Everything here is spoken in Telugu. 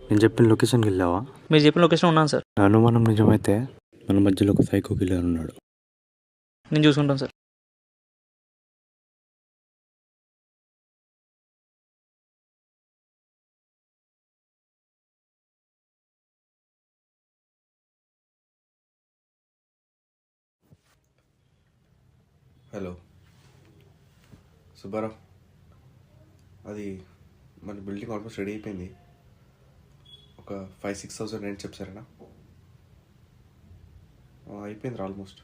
నేను చెప్పిన లొకేషన్కి వెళ్ళావా? మీరు చెప్పిన లొకేషన్ ఉన్నాను సార్. నా అనుమానం నిజమైతే మన మధ్యలో ఒక సైకో కిల్లర్ ఉన్నాడు. నేను చూసుకుంటాను సార్. హలో సుబ్బారావు, అది మన బిల్డింగ్ ఆల్మోస్ట్ రెడీ అయిపోయింది. ఒక 5,000-6,000 రెంట్ చెప్పారనా? అయిపోయింది ఆల్మోస్ట్.